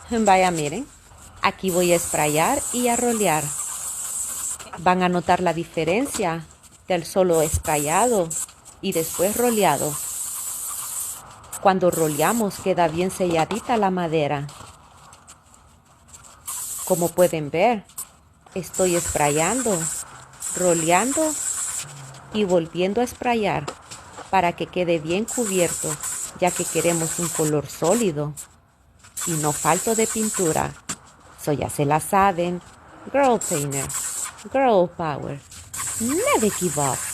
Vaya, miren, aquí voy a esprayar y a rolear. Van a notar la diferencia del solo esprayado y después roleado. Cuando roleamos queda bien selladita la madera. Como pueden ver, estoy esprayando, roleando y volviendo a esprayar para que quede bien cubierto, ya que queremos un color sólido y no falto de pintura. So ya se la saben, Girl Painter, Girl Power, never give up.